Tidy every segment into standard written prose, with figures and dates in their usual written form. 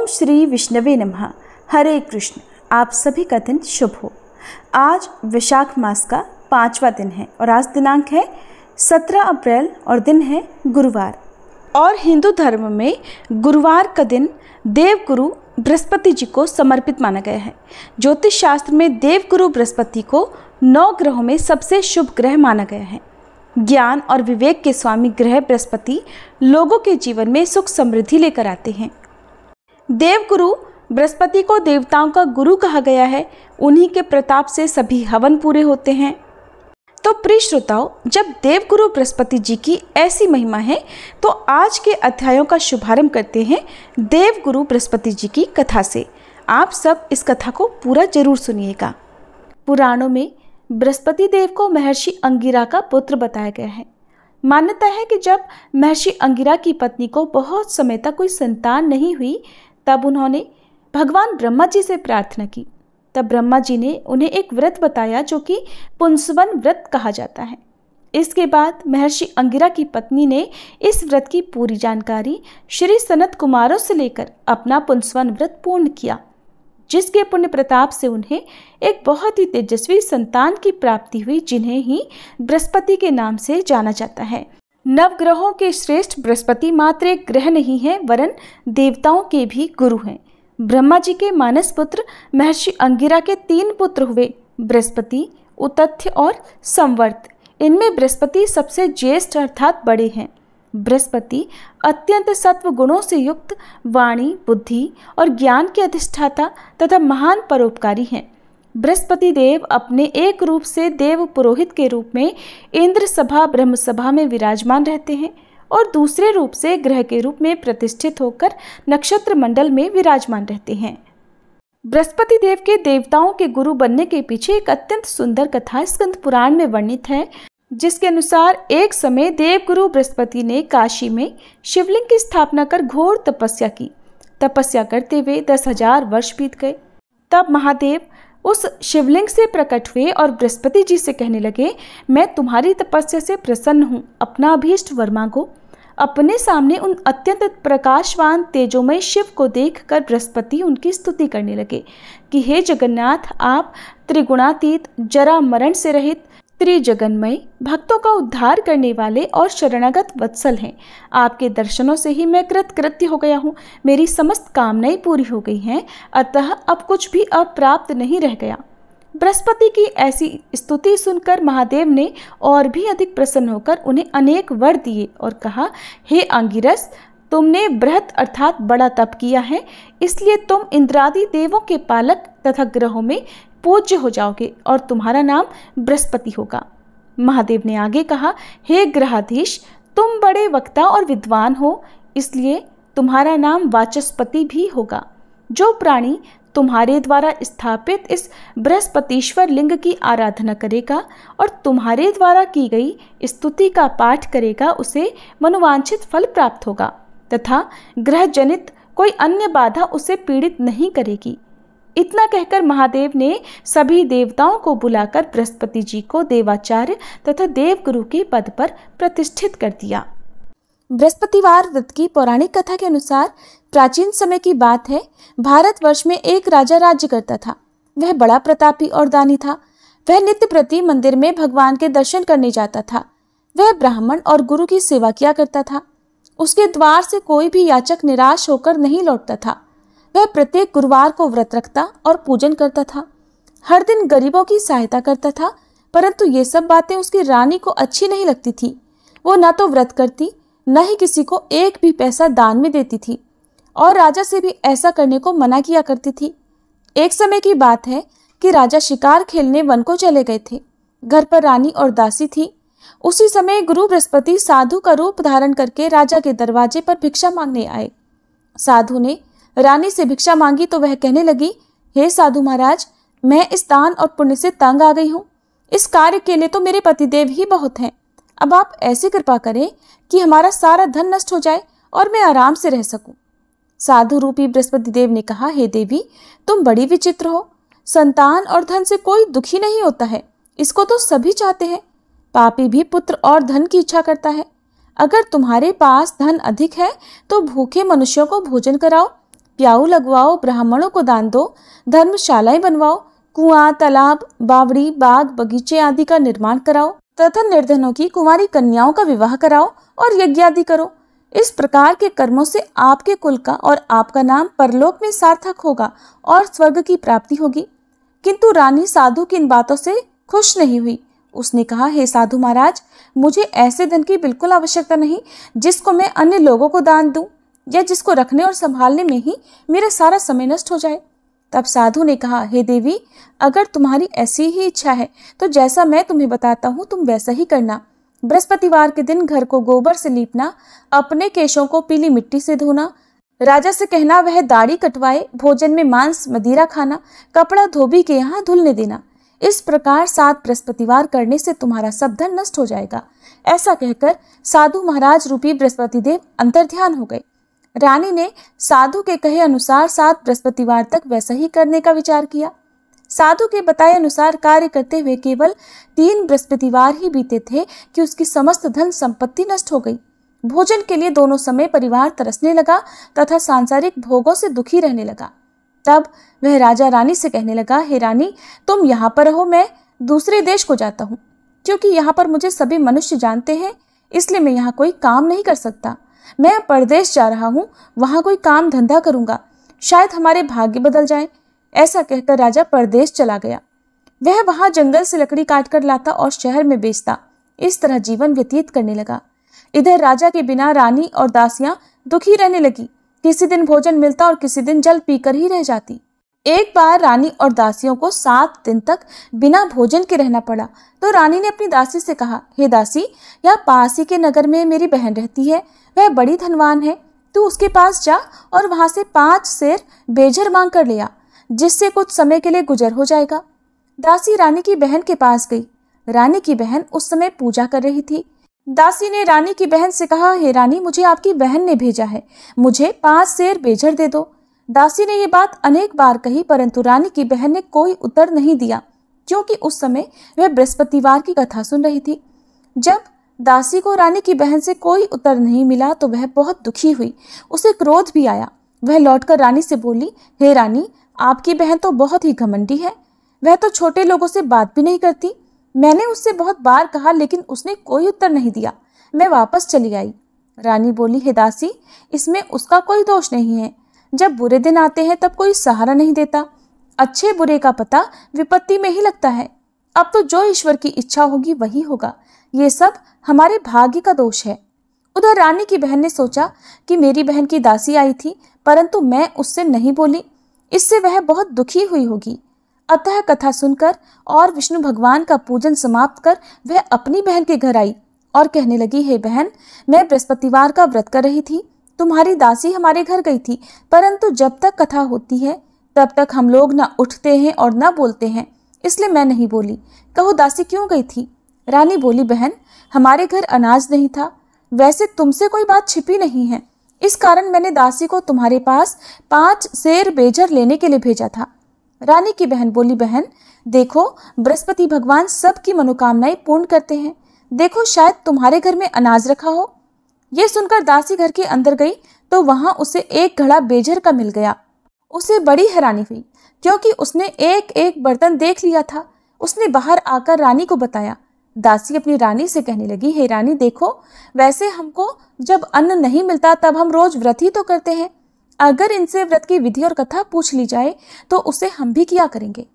ओम श्री विष्णवे नमः। हरे कृष्ण। आप सभी का दिन शुभ हो। आज वैशाख मास का 5वां दिन है और आज दिनांक है 17 अप्रैल और दिन है गुरुवार। और हिंदू धर्म में गुरुवार का दिन देवगुरु बृहस्पति जी को समर्पित माना गया है। ज्योतिष शास्त्र में देवगुरु बृहस्पति को 9 ग्रहों में सबसे शुभ ग्रह माना गया है। ज्ञान और विवेक के स्वामी ग्रह बृहस्पति लोगों के जीवन में सुख समृद्धि लेकर आते हैं। देवगुरु बृहस्पति को देवताओं का गुरु कहा गया है। उन्हीं के प्रताप से सभी हवन पूरे होते हैं। तो प्रिय श्रोताओं, जब देवगुरु बृहस्पति जी की ऐसी महिमा है तो आज के अध्यायों का शुभारंभ करते हैं देवगुरु बृहस्पति जी की कथा से। आप सब इस कथा को पूरा जरूर सुनिएगा। पुराणों में बृहस्पति देव को महर्षि अंगिरा का पुत्र बताया गया है। मान्यता है कि जब महर्षि अंगिरा की पत्नी को बहुत समय तक कोई संतान नहीं हुई, तब उन्होंने भगवान ब्रह्मा जी से प्रार्थना की। तब ब्रह्मा जी ने उन्हें एक व्रत बताया जो कि पुंसवन व्रत कहा जाता है। इसके बाद महर्षि अंगिरा की पत्नी ने इस व्रत की पूरी जानकारी श्री सनत कुमारों से लेकर अपना पुंसवन व्रत पूर्ण किया, जिसके पुण्य प्रताप से उन्हें एक बहुत ही तेजस्वी संतान की प्राप्ति हुई, जिन्हें ही बृहस्पति के नाम से जाना जाता है। नवग्रहों के श्रेष्ठ बृहस्पति मात्र एक ग्रह नहीं है, वरन देवताओं के भी गुरु हैं। ब्रह्मा जी के मानस पुत्र महर्षि अंगिरा के 3 पुत्र हुए, बृहस्पति, उतथ्य और संवर्त। इनमें बृहस्पति सबसे ज्येष्ठ अर्थात बड़े हैं। बृहस्पति अत्यंत सत्व गुणों से युक्त, वाणी, बुद्धि और ज्ञान के अधिष्ठाता तथा महान परोपकारी हैं। बृहस्पति देव अपने एक रूप से देव पुरोहित के रूप में इंद्र सभा ब्रह्म सभा में विराजमान रहते हैं और दूसरे रूप से ग्रह के रूप में प्रतिष्ठित होकर नक्षत्र मंडल में विराजमान रहते हैं। बृहस्पति देव के देवताओं के गुरु बनने के पीछे एक अत्यंत सुंदर कथा स्कंद पुराण में वर्णित है, जिसके अनुसार एक समय देवगुरु बृहस्पति ने काशी में शिवलिंग की स्थापना कर घोर तपस्या की। तपस्या करते हुए 10,000 वर्ष बीत गए। तब महादेव उस शिवलिंग से प्रकट हुए और बृहस्पति जी से कहने लगे, मैं तुम्हारी तपस्या से प्रसन्न हूँ, अपना अभीष्ट वर मांगो। अपने सामने उन अत्यंत प्रकाशवान तेजोमय शिव को देखकर बृहस्पति उनकी स्तुति करने लगे कि हे जगन्नाथ, आप त्रिगुणातीत, जरा मरण से रहित, त्रिजगन्मय, भक्तों का उद्धार करने वाले और शरणागत वत्सल हैं। आपके दर्शनों से ही मैं कृतकृत्य हो गया हूँ। मेरी समस्त कामनाएं पूरी हो गई हैं, अतः अब कुछ भी अप्राप्त नहीं रह गया। बृहस्पति की ऐसी स्तुति सुनकर महादेव ने और भी अधिक प्रसन्न होकर उन्हें अनेक वर दिए और कहा, हे अंगिरस, तुमने बृहत अर्थात बड़ा तप किया है, इसलिए तुम इंद्रादि देवों के पालक तथा ग्रहों में पूज्य हो जाओगे और तुम्हारा नाम बृहस्पति होगा। महादेव ने आगे कहा, हे ग्रहाधीश, तुम बड़े वक्ता और विद्वान हो, इसलिए तुम्हारा नाम वाचस्पति भी होगा। जो प्राणी तुम्हारे द्वारा स्थापित इस बृहस्पतिश्वर लिंग की आराधना करेगा और तुम्हारे द्वारा की गई स्तुति का पाठ करेगा, उसे मनोवांछित फल प्राप्त होगा तथा ग्रह जनित कोई अन्य बाधा उसे पीड़ित नहीं करेगी। इतना कहकर महादेव ने सभी देवताओं को बुलाकर बृहस्पति जी को देवाचार्य तथा देवगुरु के पद पर प्रतिष्ठित कर दिया। बृहस्पतिवार व्रत की पौराणिक कथा के अनुसार प्राचीन समय की बात है। भारतवर्ष में एक राजा राज्य करता था। वह बड़ा प्रतापी और दानी था। वह नित्य प्रति मंदिर में भगवान के दर्शन करने जाता था। वह ब्राह्मण और गुरु की सेवा किया करता था। उसके द्वार से कोई भी याचक निराश होकर नहीं लौटता था। वह प्रत्येक गुरुवार को व्रत रखता और पूजन करता था। हर दिन गरीबों की सहायता करता था, परंतु ये सब बातें उसकी रानी को अच्छी नहीं लगती थी। वो न तो व्रत करती, न ही किसी को एक भी पैसा दान में देती थी और राजा से भी ऐसा करने को मना किया करती थी। एक समय की बात है कि राजा शिकार खेलने वन को चले गए थे। घर पर रानी और दासी थी। उसी समय गुरु बृहस्पति साधु का रूप धारण करके राजा के दरवाजे पर भिक्षा मांगने आए। साधु ने रानी से भिक्षा मांगी तो वह कहने लगी, हे साधु महाराज, मैं इस दान और पुण्य से तंग आ गई हूँ। इस कार्य के लिए तो मेरे पतिदेव ही बहुत हैं। अब आप ऐसी कृपा करें कि हमारा सारा धन नष्ट हो जाए और मैं आराम से रह सकूं। साधु रूपी बृहस्पति देव ने कहा, हे देवी, तुम बड़ी विचित्र हो। संतान और धन से कोई दुखी नहीं होता है, इसको तो सभी चाहते हैं। पापी भी पुत्र और धन की इच्छा करता है। अगर तुम्हारे पास धन अधिक है तो भूखे मनुष्यों को भोजन कराओ, प्याऊ लगवाओ, ब्राह्मणों को दान दो, धर्मशालाएं बनवाओ, कुआं, तालाब, बावड़ी, बाग, बगीचे आदि का निर्माण कराओ तथा निर्धनों की कुंवारी कन्याओं का विवाह कराओ और यज्ञ आदि करो। इस प्रकार के कर्मों से आपके कुल का और आपका नाम परलोक में सार्थक होगा और स्वर्ग की प्राप्ति होगी। किंतु रानी साधु की इन बातों से खुश नहीं हुई। उसने कहा, हे साधु महाराज, मुझे ऐसे धन की बिल्कुल आवश्यकता नहीं जिसको मैं अन्य लोगों को दान दूं या जिसको रखने और संभालने में ही मेरा सारा समय नष्ट हो जाए। तब साधु ने कहा, हे देवी, अगर तुम्हारी ऐसी ही इच्छा है तो जैसा मैं तुम्हें बताता हूँ तुम वैसा ही करना। बृहस्पतिवार के दिन घर को गोबर से लीपना, अपने केशों को पीली मिट्टी से धोना, राजा से कहना वह दाढ़ी कटवाए, भोजन में मांस मदिरा खाना, कपड़ा धोबी के यहाँ धुलने देना। इस प्रकार 7 बृहस्पतिवार करने से तुम्हारा सब धन नष्ट हो जाएगा। ऐसा कहकर साधु महाराज रूपी बृहस्पति देव अंतर्ध्यान हो गए। रानी ने साधु के कहे अनुसार 7 बृहस्पतिवार तक वैसा ही करने का विचार किया। साधु के बताए अनुसार कार्य करते हुए केवल 3 बृहस्पतिवार ही बीते थे कि उसकी समस्त धन संपत्ति नष्ट हो गई। भोजन के लिए दोनों समय परिवार तरसने लगा तथा सांसारिक भोगों से दुखी रहने लगा। तब वह राजा रानी से कहने लगा, हे रानी, तुम यहाँ पर रहो, मैं दूसरे देश को जाता हूँ। क्योंकि यहाँ पर मुझे सभी मनुष्य जानते हैं, इसलिए मैं यहाँ कोई काम नहीं कर सकता। मैं परदेश जा रहा हूँ, वहाँ कोई काम धंधा करूँगा, शायद हमारे भाग्य बदल जाए। ऐसा कहकर राजा परदेश चला गया। वह वहाँ जंगल से लकड़ी काट कर लाता और शहर में बेचता। इस तरह जीवन व्यतीत करने लगा। इधर राजा के बिना रानी और दासियां दुखी रहने लगी। किसी दिन भोजन मिलता और किसी दिन जल पीकर ही रह जाती। एक बार रानी और दासियों को 7 दिन तक बिना भोजन के रहना पड़ा। तो रानी ने अपनी दासी से कहा, हे दासी, यहाँ पास ही के नगर में मेरी बहन रहती है, वह बड़ी धनवान है। तू उसके पास जा और वहां से 5 सेर बेझर मांग कर ले आ, जिससे कुछ समय के लिए गुजर हो जाएगा। दासी रानी की बहन के पास गई। रानी की बहन उस समय पूजा कर रही थी। दासी ने रानी की बहन से कहा, हे रानी, मुझे आपकी बहन ने भेजा है, मुझे 5 सेर बेझर दे दो। दासी ने ये बात अनेक बार कही, परंतु रानी की बहन ने कोई उत्तर नहीं दिया, क्योंकि उस समय वह बृहस्पतिवार की कथा सुन रही थी। जब दासी को रानी की बहन से कोई उत्तर नहीं मिला तो वह बहुत दुखी हुई। उसे क्रोध भी आया। वह लौटकर रानी से बोली, हे रानी, आपकी बहन तो बहुत ही घमंडी है, वह तो छोटे लोगों से बात भी नहीं करती। मैंने उससे बहुत बार कहा, लेकिन उसने कोई उत्तर नहीं दिया। मैं वापस चली आई। रानी बोली, हे दासी, इसमें उसका कोई दोष नहीं है। जब बुरे दिन आते हैं तब कोई सहारा नहीं देता। अच्छे बुरे का पता विपत्ति में ही लगता है। अब तो जो ईश्वर की इच्छा होगी वही होगा। ये सब हमारे भाग्य का दोष है। उधर रानी की बहन ने सोचा कि मेरी बहन की दासी आई थी, परंतु मैं उससे नहीं बोली, इससे वह बहुत दुखी हुई होगी। अतः कथा सुनकर और विष्णु भगवान का पूजन समाप्त कर वह अपनी बहन के घर आई और कहने लगी, हे बहन, मैं बृहस्पतिवार का व्रत कर रही थी। तुम्हारी दासी हमारे घर गई थी, परंतु जब तक कथा होती है तब तक हम लोग ना उठते हैं और ना बोलते हैं, इसलिए मैं नहीं बोली। कहो दासी क्यों गई थी? रानी बोली, बहन, हमारे घर अनाज नहीं था। वैसे तुमसे कोई बात छिपी नहीं है, इस कारण मैंने दासी को तुम्हारे पास 5 सेर बेझर लेने के लिए भेजा था। रानी की बहन बोली, बहन देखो, बृहस्पति भगवान सबकी मनोकामनाएं पूर्ण करते हैं। देखो, शायद तुम्हारे घर में अनाज रखा हो। ये सुनकर दासी घर के अंदर गई तो वहां उसे एक घड़ा बेझर का मिल गया। उसे बड़ी हैरानी हुई, क्योंकि उसने एक एक बर्तन देख लिया था। उसने बाहर आकर रानी को बताया। दासी अपनी रानी से कहने लगी, हे रानी, देखो, वैसे हमको जब अन्न नहीं मिलता तब हम रोज व्रत ही तो करते हैं। अगर इनसे व्रत की विधि और कथा पूछ ली जाए तो उसे हम भी किया करेंगे।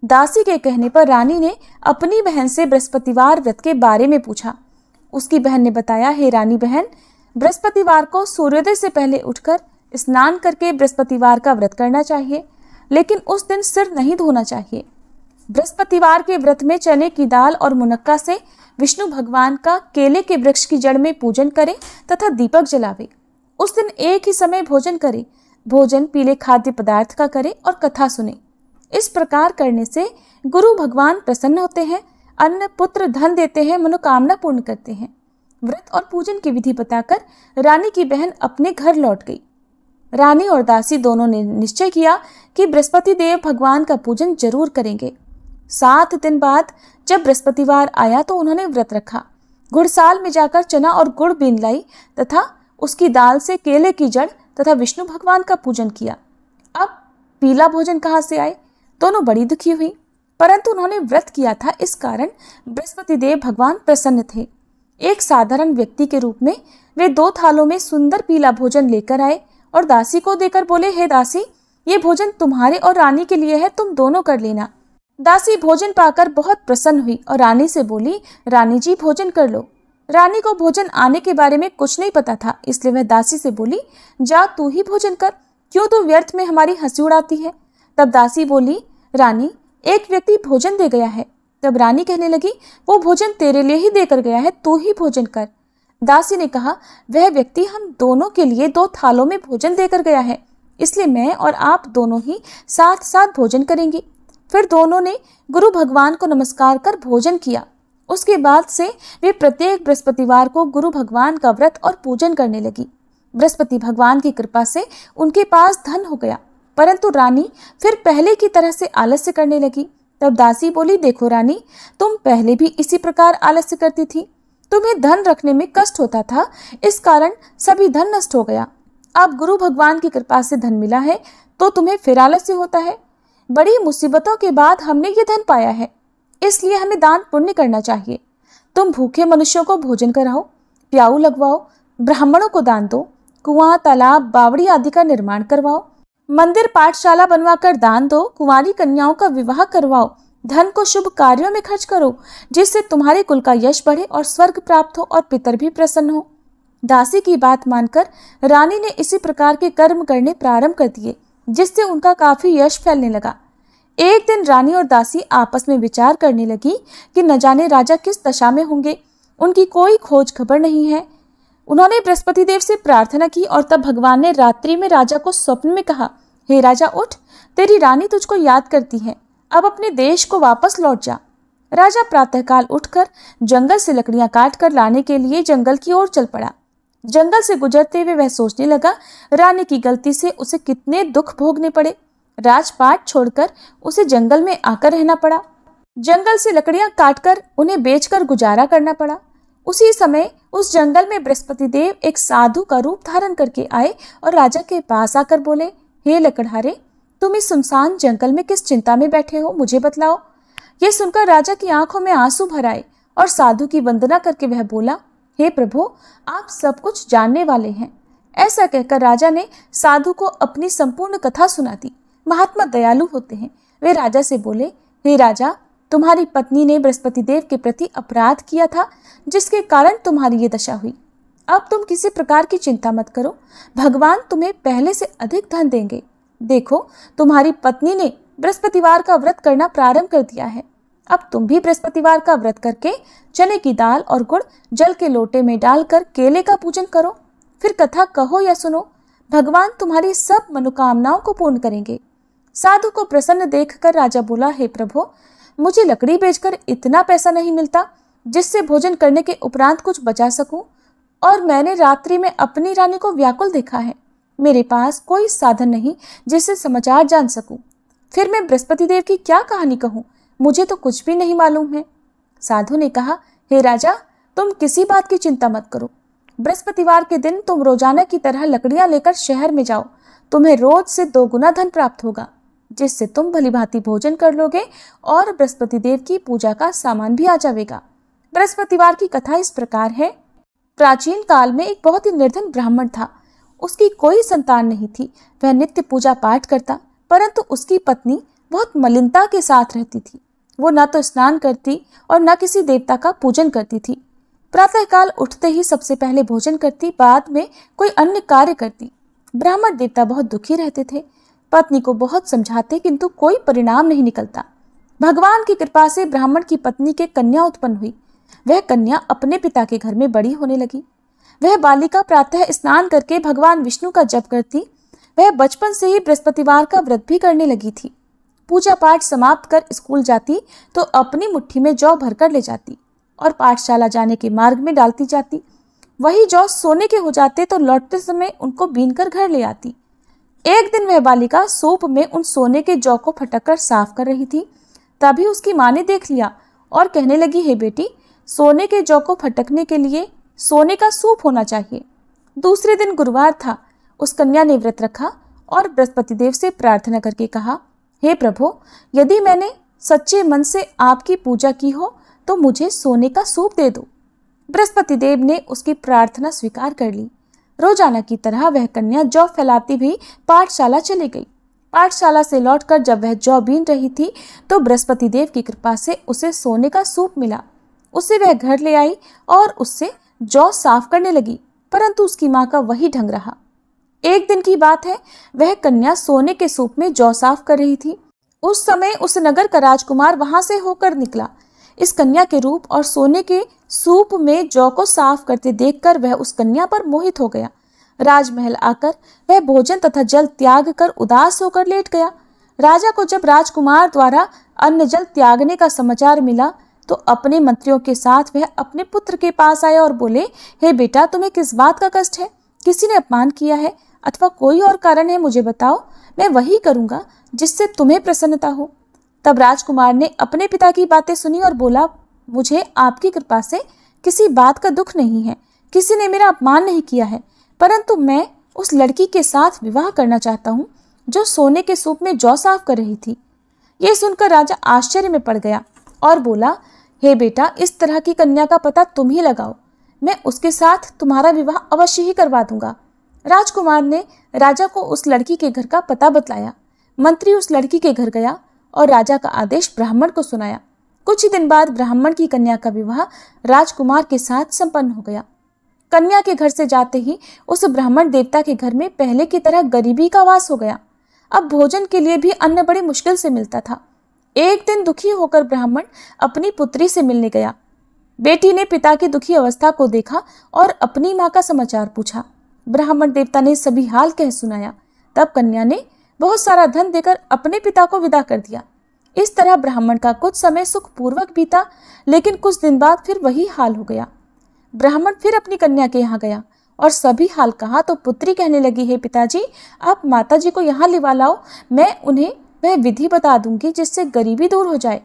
दासी के कहने पर रानी ने अपनी बहन से बृहस्पतिवार व्रत के बारे में पूछा। उसकी बहन ने बताया, हे रानी बहन, बृहस्पतिवार को सूर्योदय से पहले उठकर स्नान करके बृहस्पतिवार का व्रत करना चाहिए, लेकिन उस दिन सिर नहीं धोना चाहिए। बृहस्पतिवार के व्रत में चने की दाल और मुनक्का से विष्णु भगवान का केले के वृक्ष की जड़ में पूजन करें तथा दीपक जलावे। उस दिन एक ही समय भोजन करे। भोजन पीले खाद्य पदार्थ का करे और कथा सुने। इस प्रकार करने से गुरु भगवान प्रसन्न होते हैं, अन्न पुत्र धन देते हैं, मनोकामना पूर्ण करते हैं। व्रत और पूजन की विधि बताकर रानी की बहन अपने घर लौट गई। रानी और दासी दोनों ने निश्चय किया कि बृहस्पति देव भगवान का पूजन जरूर करेंगे। 7 दिन बाद जब बृहस्पतिवार आया तो उन्होंने व्रत रखा। घुड़साल में जाकर चना और गुड़ बीन लाई तथा उसकी दाल से केले की जड़ तथा विष्णु भगवान का पूजन किया। अब पीला भोजन कहाँ से आए? दोनों बड़ी दुखी हुई, परंतु उन्होंने व्रत किया था, इस कारण बृहस्पति देव भगवान प्रसन्न थे। एक साधारण व्यक्ति के रूप में वे 2 थालों में सुंदर पीला भोजन लेकर आए और दासी को देकर बोले, हे दासी, ये भोजन तुम्हारे और रानी के लिए है, तुम दोनों कर लेना। दासी भोजन पाकर बहुत प्रसन्न हुई और रानी से बोली, रानी जी भोजन कर लो। रानी को भोजन आने के बारे में कुछ नहीं पता था, इसलिए वह दासी से बोली, जा तू ही भोजन कर, क्यों तू व्यर्थ में हमारी हंसी उड़ाती है। तब दासी बोली, रानी, एक व्यक्ति भोजन दे गया है। तब रानी कहने लगी, वो भोजन तेरे लिए ही देकर गया है, तू ही भोजन कर। दासी ने कहा, वह व्यक्ति हम दोनों के लिए 2 थालों में भोजन देकर गया है, इसलिए मैं और आप दोनों ही साथ साथ भोजन करेंगे। फिर दोनों ने गुरु भगवान को नमस्कार कर भोजन किया। उसके बाद से वे प्रत्येक बृहस्पतिवार को गुरु भगवान का व्रत और पूजन करने लगी। बृहस्पति भगवान की कृपा से उनके पास धन हो गया, परंतु रानी फिर पहले की तरह से आलस्य करने लगी। तब दासी बोली, देखो रानी, तुम पहले भी इसी प्रकार आलस्य करती थी, तुम्हें धन रखने में कष्ट होता था, इस कारण सभी धन नष्ट हो गया। अब गुरु भगवान की कृपा से धन मिला है तो तुम्हें फिर आलस्य होता है। बड़ी मुसीबतों के बाद हमने ये धन पाया है, इसलिए हमें दान पुण्य करना चाहिए। तुम भूखे मनुष्यों को भोजन कराओ, प्याऊ लगवाओ, ब्राह्मणों को दान दो, कुआं, तालाब, बावड़ी आदि का निर्माण करवाओ, मंदिर पाठशाला बनवाकर दान दो, कुंवारी कन्याओं का विवाह करवाओ, धन को शुभ कार्यों में खर्च करो, जिससे तुम्हारे कुल का यश बढ़े और स्वर्ग प्राप्त हो और पितर भी प्रसन्न हो। दासी की बात मानकर रानी ने इसी प्रकार के कर्म करने प्रारंभ कर दिए, जिससे उनका काफी यश फैलने लगा। एक दिन रानी और दासी आपस में विचार करने लगी कि न जाने राजा किस दशा में होंगे, उनकी कोई खोज खबर नहीं है। उन्होंने बृहस्पति देव से प्रार्थना की और तब भगवान ने रात्रि में राजा को स्वप्न में कहा, हे राजा उठ, तेरी रानी तुझको याद करती है, अब अपने देश को वापस लौट जा। राजा प्रातःकाल उठकर जंगल से लकड़ियां काट कर लाने के लिए जंगल की ओर चल पड़ा। जंगल से गुजरते हुए वह सोचने लगा, रानी की गलती से उसे कितने दुख भोगने पड़े। राजपाट छोड़कर उसे जंगल में आकर रहना पड़ा। जंगल से लकड़ियां काटकर उन्हें बेचकर गुजारा करना पड़ा। उसी समय उस जंगल में बृहस्पति देव एक साधु का रूप धारण करके आए और राजा के पास आकर बोले, हे लकड़हारे, तुम इस सुनसान जंगल में किस चिंता में बैठे हो, मुझे बतलाओ। ये सुनकर राजा की आंखों में आंसू भर आए और साधु की वंदना करके वह बोला, हे प्रभु, आप सब कुछ जानने वाले हैं। ऐसा कहकर राजा ने साधु को अपनी संपूर्ण कथा सुना दी। महात्मा दयालु होते हैं। वे राजा से बोले, हे राजा, तुम्हारी पत्नी ने बृहस्पति देव के प्रति अपराध किया था, जिसके कारण तुम्हारी ये दशा हुई। अब तुम किसी प्रकार की चिंता मत करो, भगवान तुम्हें पहले से अधिक धन देंगे। देखो, तुम्हारी पत्नी ने बृहस्पतिवार का व्रत करना प्रारंभ कर दिया है। अब तुम भी बृहस्पतिवार का व्रत करके चने की दाल और गुड़ जल के लोटे में डालकर केले का पूजन करो, फिर कथा कहो या सुनो, भगवान तुम्हारी सब मनोकामनाओं को पूर्ण करेंगे। साधु को प्रसन्न देखकर राजा बोला, हे प्रभु, मुझे लकड़ी बेचकर इतना पैसा नहीं मिलता जिससे भोजन करने के उपरांत कुछ बचा सकूं, और मैंने रात्रि में अपनी रानी को व्याकुल देखा है। मेरे पास कोई साधन नहीं जिससे समाचार जान सकूं। फिर मैं बृहस्पति देव की क्या कहानी कहूं, मुझे तो कुछ भी नहीं मालूम है। साधु ने कहा, हे राजा, तुम किसी बात की चिंता मत करो। बृहस्पतिवार के दिन तुम रोजाना की तरह लकड़ियां लेकर शहर में जाओ, तुम्हें रोज से 2 गुना धन प्राप्त होगा, जिससे तुम भलीभांति भोजन कर लोगे और बृहस्पति देव की पूजा का सामान भी आ जाएगा। बृहस्पतिवार की कथा इस प्रकार है। प्राचीन काल में एक बहुत ही निर्धन ब्राह्मण था। उसकी कोई संतान नहीं थी। वह नित्य पूजा पाठ करता, परंतु उसकी पत्नी बहुत मलिनता के साथ रहती थी। वो न तो स्नान करती और न किसी देवता का पूजन करती थी। प्रातःकाल उठते ही सबसे पहले भोजन करती, बाद में कोई अन्य कार्य करती। ब्राह्मण देवता बहुत दुखी रहते थे। पत्नी को बहुत समझाते, किंतु कोई परिणाम नहीं निकलता। भगवान की कृपा से ब्राह्मण की पत्नी के कन्या उत्पन्न हुई। वह कन्या अपने पिता के घर में बड़ी होने लगी। वह बालिका प्रातः स्नान करके भगवान विष्णु का जप करती। वह बचपन से ही बृहस्पतिवार का व्रत भी करने लगी थी। पूजा पाठ समाप्त कर स्कूल जाती तो अपनी मुट्ठी में जौ भरकर ले जाती और पाठशाला जाने के मार्ग में डालती जाती। वही जौ सोने के हो जाते तो लौटते समय उनको बीनकर घर ले आती। एक दिन वह बालिका सूप में उन सोने के जौ को फटककर साफ कर रही थी। तभी उसकी माँ ने देख लिया और कहने लगी, हे बेटी, सोने के जौ को फटकने के लिए सोने का सूप होना चाहिए। दूसरे दिन गुरुवार था। उस कन्या ने व्रत रखा और बृहस्पति देव से प्रार्थना करके कहा, हे प्रभु, यदि मैंने सच्चे मन से आपकी पूजा की हो तो मुझे सोने का सूप दे दो। बृहस्पति देव ने उसकी प्रार्थना स्वीकार कर ली। रोजाना की तरह वह कन्या जौ फैलाती भी पाठशाला चली गई। पाठशाला से लौटकर जब वह जौ बीन रही थी तो बृहस्पति देव की कृपा से उसे सोने का सूप मिला। उसे वह घर ले आई और उससे जौ साफ करने लगी, परंतु उसकी माँ का वही ढंग रहा। एक दिन की बात है, वह कन्या सोने के सूप में जौ साफ कर रही थी। उस समय उस नगर का राजकुमार वहां से होकर निकला। इस कन्या के रूप और सोने के सूप में जौ को साफ करते देखकर वह उस कन्या पर मोहित हो गया। राजमहल आकर वह भोजन तथा जल त्याग कर उदास होकर लेट गया। राजा को जब राजकुमार द्वारा अन्न जल त्यागने का समाचार मिला तो अपने मंत्रियों के साथ वह अपने पुत्र के पास आया और बोले, हे बेटा, तुम्हें किस बात का कष्ट है? किसी ने अपमान किया है अथवा कोई और कारण है? मुझे बताओ, मैं वही करूंगा जिससे तुम्हें प्रसन्नता हो। तब राजकुमार ने अपने पिता की बातें सुनी और बोला, मुझे आपकी कृपा से किसी बात का दुख नहीं है, किसी ने मेरा अपमान नहीं किया है, परंतु मैं उस लड़की के साथ विवाह करना चाहता हूँ जो सोने के सूप में जौ साफ कर रही थी। यह सुनकर राजा आश्चर्य में पड़ गया और बोला, हे बेटा, इस तरह की कन्या का पता तुम ही लगाओ, मैं उसके साथ तुम्हारा विवाह अवश्य ही करवा दूंगा। राजकुमार ने राजा को उस लड़की के घर का पता बतलाया। मंत्री उस लड़की के घर गया और राजा का आदेश ब्राह्मण को सुनाया। कुछ ही दिन बाद ब्राह्मण की कन्या का विवाह राजकुमार के साथ संपन्न हो गया। कन्या के घर से जाते ही उस ब्राह्मण देवता के घर में पहले की तरह गरीबी का वास हो गया। अब भोजन के लिए भी अन्न बड़ी मुश्किल से मिलता था। एक दिन दुखी होकर ब्राह्मण अपनी पुत्री से मिलने गया। बेटी ने पिता की दुखी अवस्था को देखा और अपनी माँ का समाचार पूछा। ब्राह्मण देवता ने सभी हाल कह सुनाया। तब कन्या ने बहुत सारा धन देकर अपने पिता को विदा कर दिया। इस तरह ब्राह्मण का कुछ समय सुखपूर्वक बीता, लेकिन कुछ दिन बाद फिर वही हाल हो गया। ब्राह्मण फिर अपनी कन्या के यहाँ गया और सभी हाल कहा तो पुत्री कहने लगी, हे पिताजी, आप माताजी को यहाँ लिवा लाओ, मैं उन्हें वह विधि बता दूंगी जिससे गरीबी दूर हो जाए।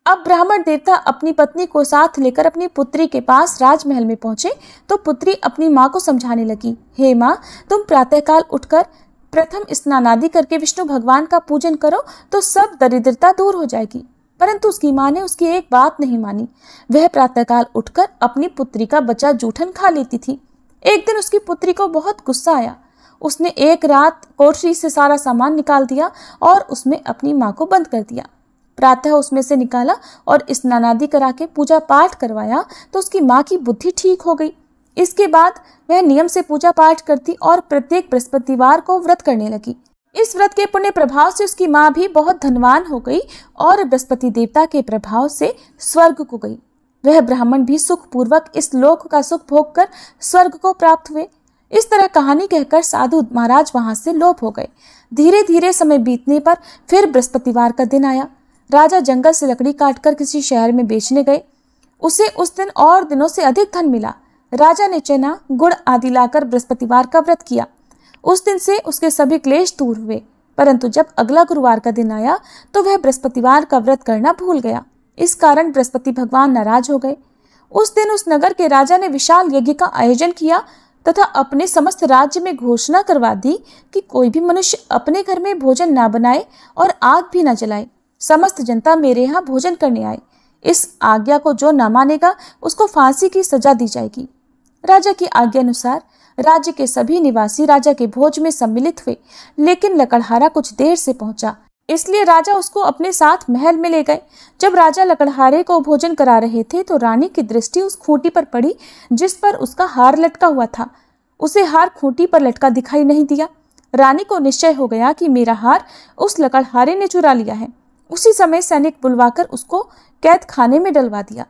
अब ब्राह्मण देवता अपनी पत्नी को साथ लेकर अपनी पुत्री के पास राजमहल में पहुंचे तो पुत्री अपनी माँ को समझाने लगी, हे माँ, तुम प्रातःकाल उठकर प्रथम स्नान आदि करके विष्णु भगवान का पूजन करो तो सब दरिद्रता दूर हो जाएगी। परंतु उसकी माँ ने उसकी एक बात नहीं मानी। वह प्रातःकाल उठकर अपनी पुत्री का बचा जूठन खा लेती थी। एक दिन उसकी पुत्री को बहुत गुस्सा आया। उसने एक रात कोठरी से सारा सामान निकाल दिया और उसमें अपनी माँ को बंद कर दिया। प्रातः उसमें से निकाला और स्नान आदि करा के पूजा पाठ करवाया तो उसकी माँ की बुद्धि ठीक हो गई। इसके बाद वह नियम से पूजा पाठ करती और प्रत्येक बृहस्पतिवार को व्रत करने लगी। इस व्रत के पुण्य प्रभाव से उसकी माँ भी बहुत धनवान हो गई और बृहस्पति देवता के प्रभाव से स्वर्ग को गई। वह ब्राह्मण भी सुखपूर्वक इस लोक का सुख भोग कर स्वर्ग को प्राप्त हुए। इस तरह कहानी कहकर साधु महाराज वहां से लोप हो गए। धीरे धीरे समय बीतने पर फिर बृहस्पतिवार का दिन आया। राजा जंगल से लकड़ी काटकर किसी शहर में बेचने गए। उसे उस दिन और दिनों से अधिक धन मिला। राजा ने चना, गुड़ आदि लाकर बृहस्पतिवार का व्रत किया। उस दिन से उसके सभी क्लेश दूर हुए। परंतु जब अगला गुरुवार का दिन आया तो वह बृहस्पतिवार का व्रत करना भूल गया। इस कारण बृहस्पति भगवान नाराज हो गए। उस दिन उस नगर के राजा ने विशाल यज्ञ का आयोजन किया तथा अपने समस्त राज्य में घोषणा करवा दी कि कोई भी मनुष्य अपने घर में भोजन ना बनाए और आग भी ना जलाए। समस्त जनता मेरे यहाँ भोजन करने आए। इस आज्ञा को जो न मानेगा उसको फांसी की सजा दी जाएगी। राजा की आज्ञा अनुसार राज्य के सभी निवासी राजा के भोज में सम्मिलित हुए, लेकिन लकड़हारा कुछ देर से पहुंचा, इसलिए राजा उसको अपने साथ महल में ले गए। जब राजा लकड़हारे को भोजन करा रहे थे तो रानी की दृष्टि उस खूंटी पर पड़ी जिस पर उसका हार लटका हुआ था। उसे हार खूंटी पर लटका दिखाई नहीं दिया। रानी को निश्चय हो गया कि मेरा हार उस लकड़हारे ने चुरा लिया है। उसी समय सैनिक बुलवाकर उसको कैद खाने में डलवा दिया।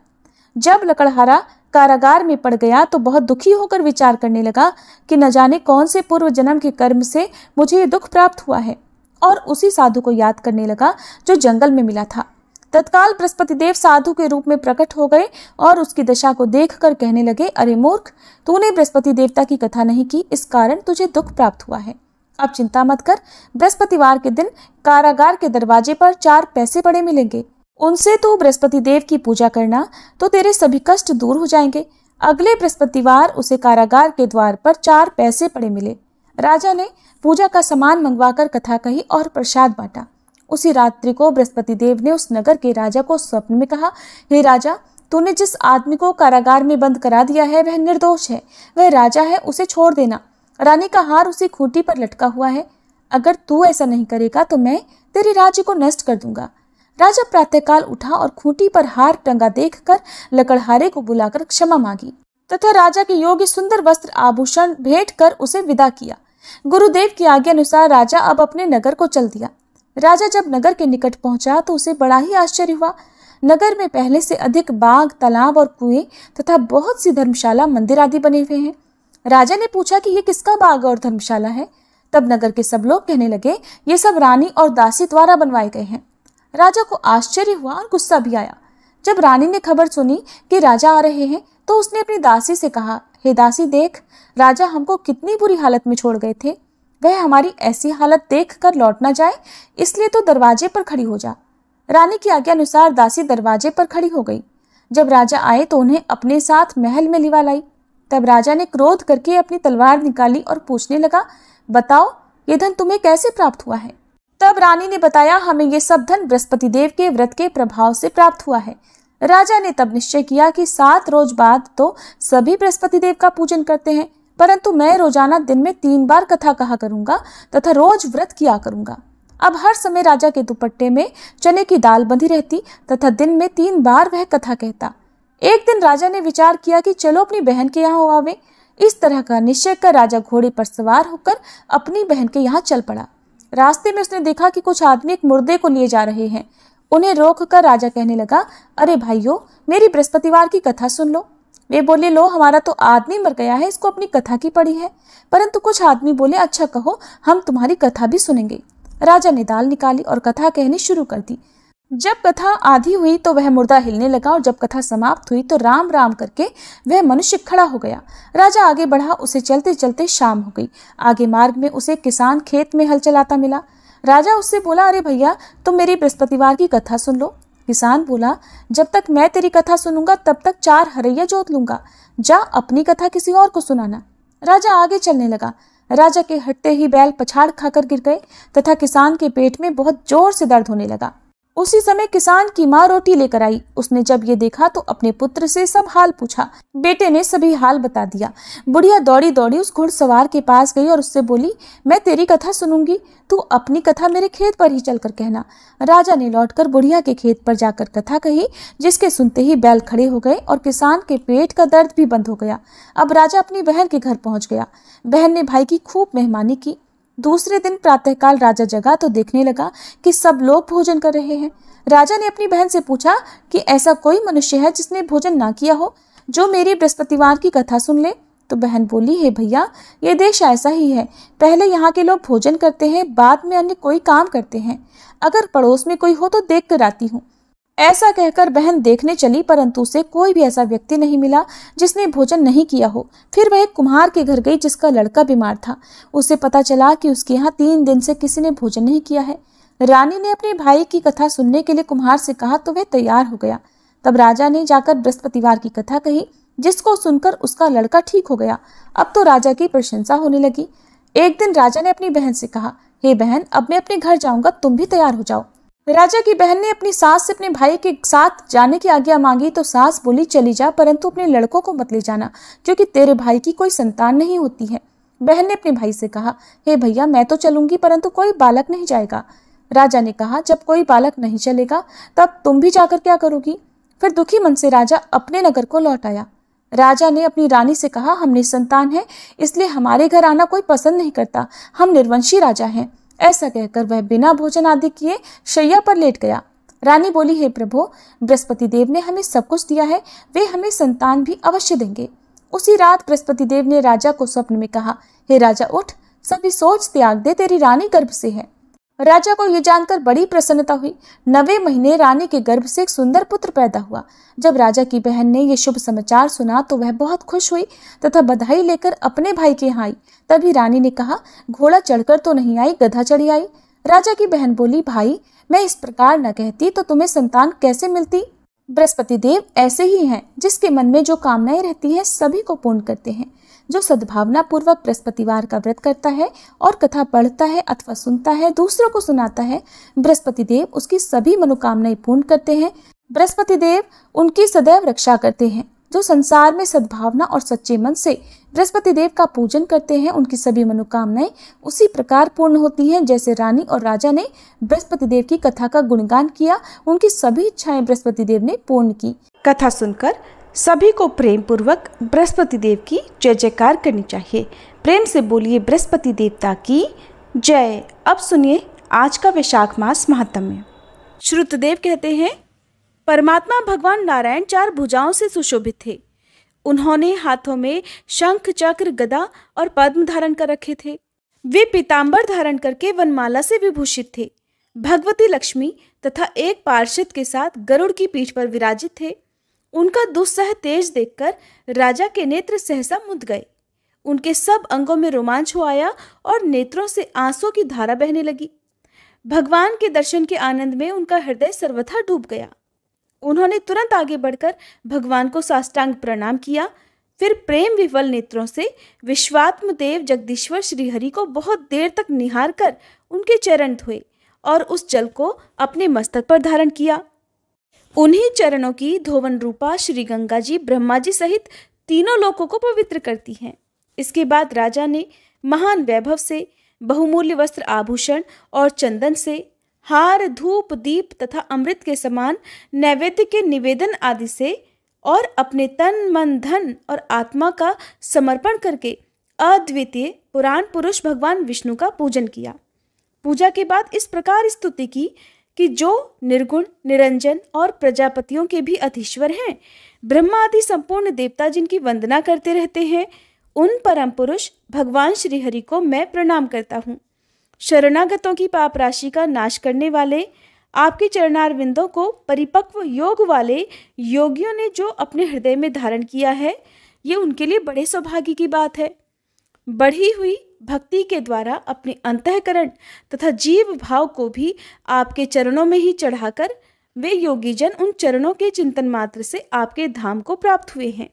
जब लकड़हारा कारागार में पड़ गया तो बहुत दुखी होकर विचार करने लगा कि न जाने कौन से पूर्व जन्म के कर्म से मुझे ये दुख प्राप्त हुआ है, और उसी साधु को याद करने लगा जो जंगल में मिला था। तत्काल बृहस्पति देव साधु के रूप में प्रकट हो गए और उसकी दशा को देखकर कहने लगे, अरे मूर्ख, तूने बृहस्पति देवता की कथा नहीं की, इस कारण तुझे दुख प्राप्त हुआ है। अब चिंता मत कर, बृहस्पतिवार के दिन कारागार के दरवाजे पर 4 पैसे पड़े मिलेंगे। उनसे तू बृहस्पति देव की पूजा करना तो तेरे सभी कष्ट दूर हो जाएंगे। अगले बृहस्पतिवार उसे कारागार के द्वार पर 4 पैसे पड़े मिले। राजा ने पूजा का सामान मंगवाकर कथा कही और प्रसाद बांटा। उसी रात्रि को बृहस्पति देव ने उस नगर के राजा को स्वप्न में कहा, हे राजा, तूने जिस आदमी को कारागार में बंद करा दिया है वह निर्दोष है, वह राजा है, उसे छोड़ देना। रानी का हार उसी खूंटी पर लटका हुआ है। अगर तू ऐसा नहीं करेगा तो मैं तेरे राज्य को नष्ट कर दूंगा। राजा प्रातःकाल उठा और खूंटी पर हार टंगा देखकर लकड़हारे को बुलाकर क्षमा मांगी तथा राजा के योग्य सुंदर वस्त्र आभूषण भेंट कर उसे विदा किया। गुरुदेव की आज्ञा अनुसार राजा अब अपने नगर को चल दिया। राजा जब नगर के निकट पहुंचा तो उसे बड़ा ही आश्चर्य हुआ। नगर में पहले से अधिक बाग, तालाब और कुएं तथा बहुत सी धर्मशाला, मंदिर आदि बने हुए हैं। राजा ने पूछा कि ये किसका बाग और धर्मशाला है? तब नगर के सब लोग कहने लगे, ये सब रानी और दासी द्वारा बनवाए गए हैं। राजा को आश्चर्य हुआ और गुस्सा भी आया। जब रानी ने खबर सुनी कि राजा आ रहे हैं तो उसने अपनी दासी से कहा, हे दासी, देख, राजा हमको कितनी बुरी हालत में छोड़ गए थे। वह हमारी ऐसी हालत देख कर लौट ना जाए, इसलिए तो दरवाजे पर खड़ी हो जा। रानी की आज्ञा अनुसार दासी दरवाजे पर खड़ी हो गई। जब राजा आए तो उन्हें अपने साथ महल में लिवा लाई। तब राजा ने क्रोध करके अपनी तलवार निकाली और पूछने लगा, बताओ, ये धन तुम्हें कैसे प्राप्त हुआ है? तब रानी ने बताया, हमें ये सब धन बृहस्पति देव के व्रत के प्रभाव से प्राप्त हुआ है। राजा ने तब निश्चय किया कि 7 रोज बाद तो सभी बृहस्पति देव का पूजन करते हैं, परंतु मैं रोजाना दिन में 3 बार कथा कहा करूंगा तथा रोज व्रत किया करूंगा। अब हर समय राजा के दुपट्टे में चने की दाल बंधी रहती तथा दिन में 3 बार वह कथा कहता। एक दिन राजा ने विचार किया कि चलो अपनी बहन के यहाँ आवे। इस तरह का निश्चय कर राजा घोड़े पर सवार होकर अपनी बहन के यहाँ चल पड़ा। रास्ते में उसने देखा कि कुछ आदमी एक मुर्दे को लिए जा रहे हैं। उन्हें रोककर राजा कहने लगा, अरे भाइयों, मेरी बृहस्पतिवार की कथा सुन लो। वे बोले, लो, हमारा तो आदमी मर गया है, इसको अपनी कथा की पड़ी है। परंतु कुछ आदमी बोले, अच्छा कहो, हम तुम्हारी कथा भी सुनेंगे। राजा ने दाल निकाली और कथा कहनी शुरू कर दी। जब कथा आधी हुई तो वह मुर्दा हिलने लगा और जब कथा समाप्त हुई तो राम राम करके वह मनुष्य खड़ा हो गया। राजा आगे बढ़ा, उसे चलते चलते शाम हो गई। आगे मार्ग में उसे किसान खेत में हल चलाता मिला। राजा उससे बोला, अरे भैया, तुम मेरी बृहस्पतिवार की कथा सुन लो। किसान बोला, जब तक मैं तेरी कथा सुनूंगा तब तक 4 हरैया जोत लूंगा। जा अपनी कथा किसी और को सुनाना। राजा आगे चलने लगा। राजा के हटते ही बैल पछाड़ खाकर गिर गए तथा किसान के पेट में बहुत जोर से दर्द होने लगा। उसी समय किसान की माँ रोटी लेकर आई। उसने जब ये देखा तो अपने पुत्र से सब हाल पूछा। बेटे ने सभी हाल बता दिया। बुढ़िया दौड़ी दौड़ी उस घुड़सवार के पास गई और उससे बोली, मैं तेरी कथा सुनूंगी, तू अपनी कथा मेरे खेत पर ही चलकर कहना। राजा ने लौटकर बुढ़िया के खेत पर जाकर कथा कही, जिसके सुनते ही बैल खड़े हो गए और किसान के पेट का दर्द भी बंद हो गया। अब राजा अपनी बहन के घर पहुंच गया। बहन ने भाई की खूब मेहमानी की। दूसरे दिन प्रातःकाल राजा जगा तो देखने लगा कि सब लोग भोजन कर रहे हैं। राजा ने अपनी बहन से पूछा कि ऐसा कोई मनुष्य है जिसने भोजन ना किया हो, जो मेरी बृहस्पतिवार की कथा सुन ले? तो बहन बोली, हे भैया, ये देश ऐसा ही है। पहले यहाँ के लोग भोजन करते हैं, बाद में अन्य कोई काम करते हैं। अगर पड़ोस में कोई हो तो देख कर आती हूँ। ऐसा कहकर बहन देखने चली, परंतु उसे कोई भी ऐसा व्यक्ति नहीं मिला जिसने भोजन नहीं किया हो। फिर वह एक कुम्हार के घर गई जिसका लड़का बीमार था। उसे पता चला कि उसके यहाँ 3 दिन से किसी ने भोजन नहीं किया है। रानी ने अपने भाई की कथा सुनने के लिए कुम्हार से कहा तो वह तैयार हो गया। तब राजा ने जाकर बृहस्पतिवार की कथा कही, जिसको सुनकर उसका लड़का ठीक हो गया। अब तो राजा की प्रशंसा होने लगी। एक दिन राजा ने अपनी बहन से कहा, हे बहन, अब मैं अपने घर जाऊंगा, तुम भी तैयार हो जाओ। राजा की बहन ने अपनी सास से अपने भाई के साथ जाने की आज्ञा मांगी तो सास बोली, चली जा, परंतु अपने लड़कों को मत ले जाना, क्योंकि तेरे भाई की कोई संतान नहीं होती है। बहन ने अपने भाई से कहा, हे भैया, मैं तो चलूंगी, परंतु कोई बालक नहीं जाएगा। राजा ने कहा, जब कोई बालक नहीं चलेगा तब तुम भी जाकर क्या करोगी? फिर दुखी मन से राजा अपने नगर को लौट आया। राजा ने अपनी रानी से कहा, हम निसंतान हैं, इसलिए हमारे घर आना कोई पसंद नहीं करता। हम निर्वंशी राजा हैं। ऐसा कहकर वह बिना भोजन आदि किए शैया पर लेट गया। रानी बोली, हे प्रभु, बृहस्पति देव ने हमें सब कुछ दिया है, वे हमें संतान भी अवश्य देंगे। उसी रात बृहस्पति देव ने राजा को स्वप्न में कहा, हे राजा, उठ, सभी सोच त्याग दे, तेरी रानी गर्भ से है। राजा को यह जानकर बड़ी प्रसन्नता हुई। 9वें महीने रानी के गर्भ से एक सुंदर पुत्र पैदा हुआ। जब राजा की बहन ने यह शुभ समाचार सुना तो वह बहुत खुश हुई तथा बधाई लेकर अपने भाई के यहाँ आई। तभी रानी ने कहा, घोड़ा चढ़कर तो नहीं आई, गधा चढ़ी आई। राजा की बहन बोली, भाई, मैं इस प्रकार न कहती तो तुम्हें संतान कैसे मिलती? बृहस्पति देव ऐसे ही हैं, जिसके मन में जो कामनाएं रहती है सभी को पूर्ण करते हैं। जो सद्भावना पूर्वक बृहस्पतिवार का व्रत करता है और कथा पढ़ता है अथवा सुनता है, दूसरों को सुनाता है, बृहस्पति देव उसकी सभी मनोकामनाएं पूर्ण करते हैं। बृहस्पति देव उनकी सदैव रक्षा करते हैं। जो संसार में सद्भावना और सच्चे मन से बृहस्पति देव का पूजन करते हैं, उनकी सभी मनोकामनाएं उसी प्रकार पूर्ण होती हैं जैसे रानी और राजा ने बृहस्पति देव की कथा का गुणगान किया, उनकी सभी इच्छाएं बृहस्पति देव ने पूर्ण की। कथा सुनकर सभी को प्रेम पूर्वक बृहस्पति देव की जय जयकार करनी चाहिए। प्रेम से बोलिए बृहस्पति देवता की जय। अब सुनिए आज का वैशाख मास महात्म्य। श्रुतदेव कहते हैं, परमात्मा भगवान नारायण 4 भुजाओं से सुशोभित थे। उन्होंने हाथों में शंख, चक्र, गदा और पद्म धारण कर रखे थे। वे पीतांबर धारण करके वनमाला से विभूषित थे। भगवती लक्ष्मी तथा एक पार्षद के साथ गरुड़ की पीठ पर विराजित थे। उनका दुस्सह तेज देखकर राजा के नेत्र सहसा मुद गए। उनके सब अंगों में रोमांच हो आया और नेत्रों से आंसू की धारा बहने लगी। भगवान के दर्शन के आनंद में उनका हृदय सर्वथा डूब गया। उन्होंने तुरंत आगे बढ़कर भगवान को साष्टांग प्रणाम किया। फिर प्रेम विवल नेत्रों से विश्वात्म देव जगदीश्वर श्रीहरि को बहुत देर तक निहार कर उनके चरण धोए और उस जल को अपने मस्तक पर धारण किया। उन्हीं चरणों की धोवन रूपा श्री गंगा जी ब्रह्मा जी सहित तीनों लोकों को पवित्र करती हैं। इसके बाद राजा ने महान वैभव से बहुमूल्य वस्त्र आभूषण और चंदन से हार, धूप, दीप तथा अमृत के समान नैवेद्य के निवेदन आदि से और अपने तन, मन, धन और आत्मा का समर्पण करके अद्वितीय पुराण पुरुष भगवान विष्णु का पूजन किया। पूजा के बाद इस प्रकार स्तुति की कि जो निर्गुण, निरंजन और प्रजापतियों के भी अधीश्वर हैं, ब्रह्मा आदि संपूर्ण देवता जिनकी वंदना करते रहते हैं, उन परम पुरुष भगवान श्रीहरि को मैं प्रणाम करता हूँ। शरणागतों की पाप राशि का नाश करने वाले आपके चरणारविंदों को परिपक्व योग वाले योगियों ने जो अपने हृदय में धारण किया है, ये उनके लिए बड़े सौभाग्य की बात है। बढ़ी हुई भक्ति के द्वारा अपने अंतःकरण तथा जीव भाव को भी आपके चरणों में ही चढ़ाकर वे योगी जन उन चरणों के चिंतन मात्र से आपके धाम को प्राप्त हुए हैं।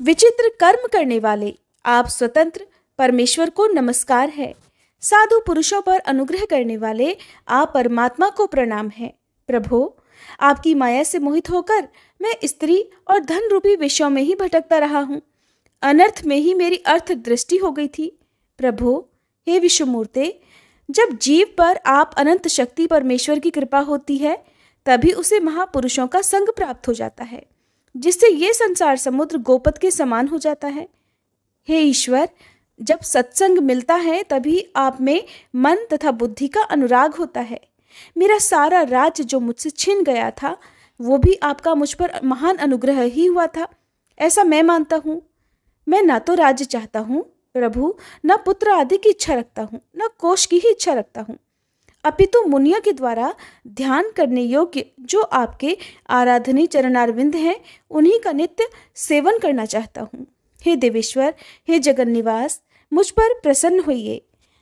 विचित्र कर्म करने वाले आप स्वतंत्र परमेश्वर को नमस्कार है। साधु पुरुषों पर अनुग्रह करने वाले आप परमात्मा को प्रणाम है। प्रभो, आपकी माया से मोहित होकर मैं स्त्री और धन रूपी विषयों में ही भटकता रहा हूँ। अनर्थ में ही मेरी अर्थ दृष्टि हो गई थी। प्रभो, हे विश्वमूर्ते, जब जीव पर आप अनंत शक्ति परमेश्वर की कृपा होती है, तभी उसे महापुरुषों का संग प्राप्त हो जाता है, जिससे ये संसार समुद्र गोपद के समान हो जाता है। हे ईश्वर, जब सत्संग मिलता है तभी आप में मन तथा बुद्धि का अनुराग होता है। मेरा सारा राज्य जो मुझसे छिन गया था, वो भी आपका मुझ पर महान अनुग्रह ही हुआ था, ऐसा मैं मानता हूँ। मैं ना तो राज्य चाहता हूँ प्रभु, न पुत्र आदि की इच्छा रखता हूँ, न कोष की ही इच्छा रखता हूँ, अपितु मुनियों के द्वारा ध्यान करने योग्य जो आपके आराधनीय चरणारविंद हैं, उन्हीं का नित्य सेवन करना चाहता हूँ। हे देवेश्वर, हे जगन्निवास, मुझ पर प्रसन्न होइए,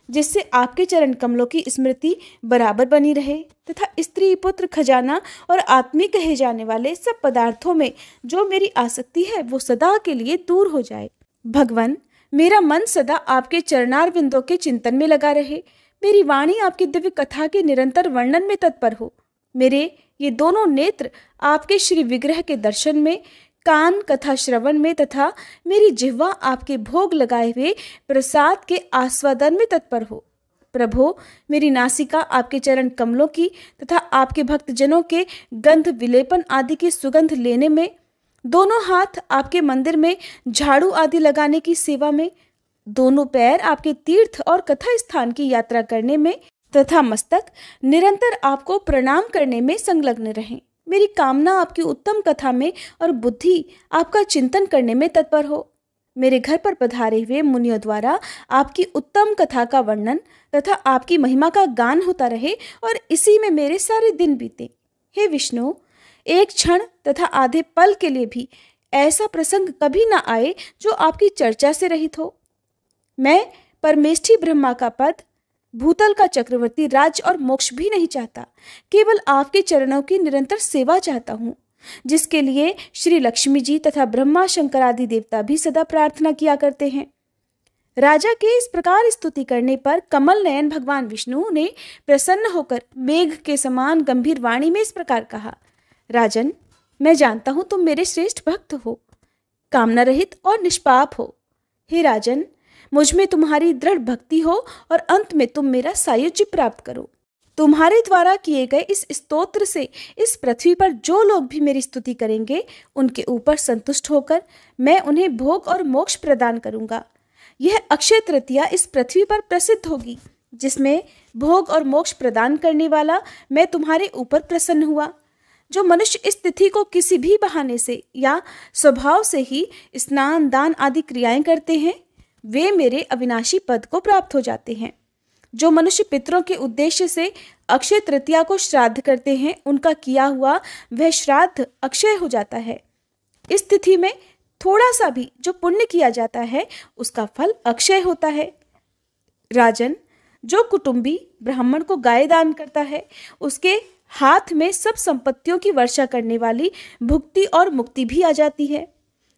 जिससे आपके चरण कमलों की स्मृति बराबर बनी रहे तथा स्त्री, पुत्र, खजाना और आत्मी कहे जाने वाले सब पदार्थों में जो मेरी आसक्ति है वो सदा के लिए दूर हो जाए। भगवान, मेरा मन सदा आपके चरणारविंदों के चिंतन में लगा रहे। मेरी वाणी आपकी दिव्य कथा के निरंतर वर्णन में तत्पर हो। मेरे ये दोनों नेत्र आपके श्री विग्रह के दर्शन में, कान कथा श्रवण में तथा मेरी जिह्वा आपके भोग लगाए हुए प्रसाद के आस्वादन में तत्पर हो। प्रभो, मेरी नासिका आपके चरण कमलों की तथा आपके भक्तजनों के गंध विलेपन आदि की सुगंध लेने में, दोनों हाथ आपके मंदिर में झाड़ू आदि लगाने की सेवा में, दोनों पैर आपके तीर्थ और कथा स्थान की यात्रा करने में तथा मस्तक निरंतर आपको प्रणाम करने में संलग्न रहें। मेरी कामना आपकी उत्तम कथा में और बुद्धि आपका चिंतन करने में तत्पर हो। मेरे घर पर पधारे हुए मुनियों द्वारा आपकी उत्तम कथा का वर्णन तथा आपकी महिमा का गान होता रहे और इसी में मेरे सारे दिन बीते। हे विष्णु, एक क्षण तथा आधे पल के लिए भी ऐसा प्रसंग कभी ना आए जो आपकी चर्चा से रहित हो। मैं परमेष्ठी ब्रह्मा का पद, भूतल का चक्रवर्ती राज्य और मोक्ष भी नहीं चाहता, केवल आपके चरणों की निरंतर सेवा चाहता हूँ, जिसके लिए श्री लक्ष्मी जी तथा ब्रह्मा शंकर आदि देवता भी सदा प्रार्थना किया करते हैं। राजा के इस प्रकार स्तुति करने पर कमल नयन भगवान विष्णु ने प्रसन्न होकर मेघ के समान गंभीर वाणी में इस प्रकार कहा, राजन, मैं जानता हूं तुम मेरे श्रेष्ठ भक्त हो, कामना रहित और निष्पाप हो। हे राजन, मुझ में तुम्हारी दृढ़ भक्ति हो और अंत में तुम मेरा सायुज्य प्राप्त करो। तुम्हारे द्वारा किए गए इस स्तोत्र से इस पृथ्वी पर जो लोग भी मेरी स्तुति करेंगे उनके ऊपर संतुष्ट होकर मैं उन्हें भोग और मोक्ष प्रदान करूंगा। यह अक्षय तृतीया इस पृथ्वी पर प्रसिद्ध होगी, जिसमें भोग और मोक्ष प्रदान करने वाला मैं तुम्हारे ऊपर प्रसन्न हुआ। जो मनुष्य इस तिथि को किसी भी बहाने से या स्वभाव से ही स्नान दान आदि क्रियाएं करते हैं, वे मेरे अविनाशी पद को प्राप्त हो जाते हैं। जो मनुष्य पितरों के उद्देश्य से अक्षय तृतीया को श्राद्ध करते हैं, उनका किया हुआ वह श्राद्ध अक्षय हो जाता है। इस तिथि में थोड़ा सा भी जो पुण्य किया जाता है उसका फल अक्षय होता है। राजन, जो कुटुंबी ब्राह्मण को गाय दान करता है, उसके हाथ में सब संपत्तियों की वर्षा करने वाली भुक्ति और मुक्ति भी आ जाती है।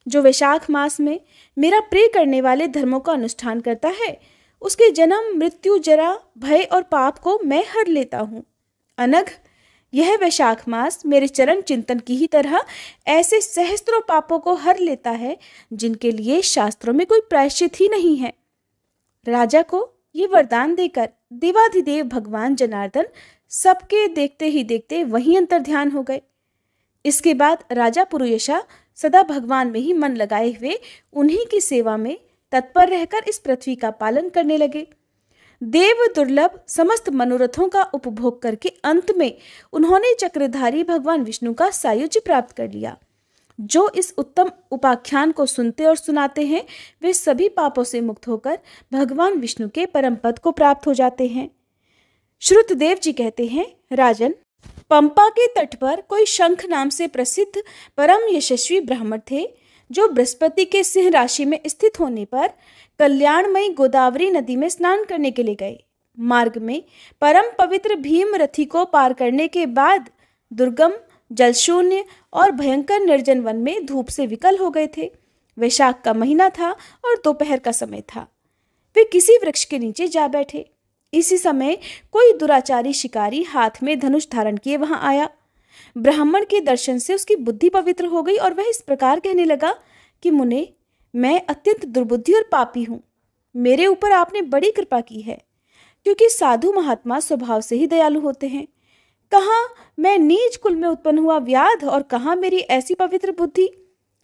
जो वैशाख मास में मेरा प्रिय करने वाले धर्मों का अनुष्ठान करता है, उसके जन्म मृत्यु जरा भय और पाप को मैं हर लेता हूँ। अनघ, यह वैशाख मास मेरे चरण चिंतन की ही तरह ऐसे सहस्त्रों पापों को हर लेता है जिनके लिए शास्त्रों में कोई प्रायश्चित ही नहीं है। राजा को ये वरदान देकर देवाधिदेव भगवान जनार्दन सबके देखते ही देखते वहीं अंतर्ध्यान हो गए। इसके बाद राजा पुरुयशा सदा भगवान में ही मन लगाए हुए उन्हीं की सेवा में तत्पर रहकर इस पृथ्वी का पालन करने लगे। देव दुर्लभ समस्त मनोरथों का उपभोग करके अंत में उन्होंने चक्रधारी भगवान विष्णु का सायुज्य प्राप्त कर लिया। जो इस उत्तम उपाख्यान को सुनते और सुनाते हैं, वे सभी पापों से मुक्त होकर भगवान विष्णु के परम पद को प्राप्त हो जाते हैं। श्रुतदेव जी कहते हैं, राजन, पंपा के तट पर कोई शंख नाम से प्रसिद्ध परम यशस्वी ब्राह्मण थे, जो बृहस्पति के सिंह राशि में स्थित होने पर कल्याणमयी गोदावरी नदी में स्नान करने के लिए गए। मार्ग में परम पवित्र भीम रथी को पार करने के बाद दुर्गम, जलशून्य और भयंकर निर्जन वन में धूप से विकल हो गए थे। वैशाख का महीना था और दोपहर का समय था। वे किसी वृक्ष के नीचे जा बैठे। इसी समय कोई दुराचारी शिकारी हाथ में धनुष धारण किए वहां आया। ब्राह्मण के दर्शन से उसकी बुद्धि पवित्र हो गई और वह इस प्रकार कहने लगा कि मुने, मैं अत्यंत दुर्बुद्धि और पापी हूँ। मेरे ऊपर आपने बड़ी कृपा की है, क्योंकि साधु महात्मा स्वभाव से ही दयालु होते हैं। कहाँ मैं नीच कुल में उत्पन्न हुआ व्याध और कहाँ मेरी ऐसी पवित्र बुद्धि।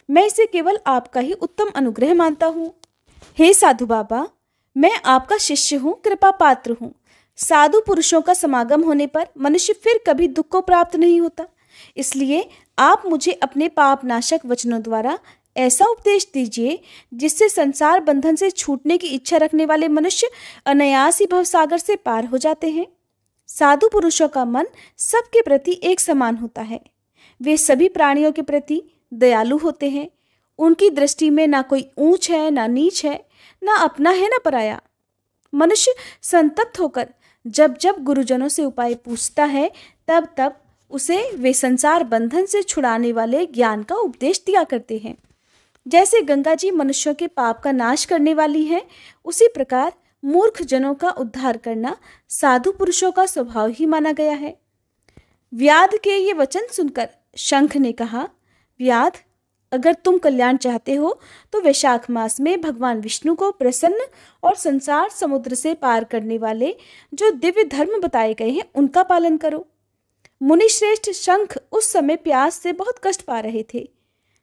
मैं इसे केवल आपका ही उत्तम अनुग्रह मानता हूँ। हे साधु बाबा, मैं आपका शिष्य हूँ, कृपा पात्र हूँ। साधु पुरुषों का समागम होने पर मनुष्य फिर कभी दुख को प्राप्त नहीं होता। इसलिए आप मुझे अपने पाप नाशक वचनों द्वारा ऐसा उपदेश दीजिए जिससे संसार बंधन से छूटने की इच्छा रखने वाले मनुष्य अनायास ही भवसागर से पार हो जाते हैं। साधु पुरुषों का मन सबके प्रति एक समान होता है। वे सभी प्राणियों के प्रति दयालु होते हैं। उनकी दृष्टि में ना कोई ऊंच है, ना नीच है, ना अपना है, ना पराया। मनुष्य संतप्त होकर जब जब गुरुजनों से उपाय पूछता है, तब तब उसे वे संसार बंधन से छुड़ाने वाले ज्ञान का उपदेश दिया करते हैं। जैसे गंगा जी मनुष्यों के पाप का नाश करने वाली है, उसी प्रकार मूर्ख जनों का उद्धार करना साधु पुरुषों का स्वभाव ही माना गया है। व्याध के ये वचन सुनकर शंख ने कहा, व्याध, अगर तुम कल्याण चाहते हो तो वैशाख मास में भगवान विष्णु को प्रसन्न और संसार समुद्र से पार करने वाले जो दिव्य धर्म बताए गए हैं उनका पालन करो। मुनिश्रेष्ठ शंख उस समय प्यास से बहुत कष्ट पा रहे थे।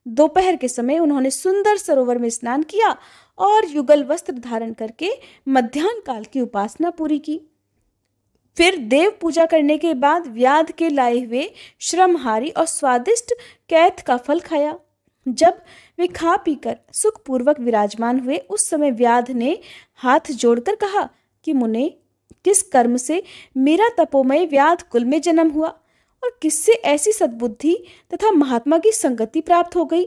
दोपहर के समय उन्होंने सुंदर सरोवर में स्नान किया और युगल वस्त्र धारण करके मध्याह्न काल की उपासना पूरी की। फिर देव पूजा करने के बाद व्याध के लाए हुए श्रमहारी और स्वादिष्ट कैथ का फल खाया। जब वे खा पीकर सुखपूर्वक विराजमान हुए, उस समय व्याध ने हाथ जोड़कर कहा कि मुने, किस कर्म से मेरा तपोमय व्याध कुल में जन्म हुआ और किससे ऐसी सद्बुद्धि तथा महात्मा की संगति प्राप्त हो गई।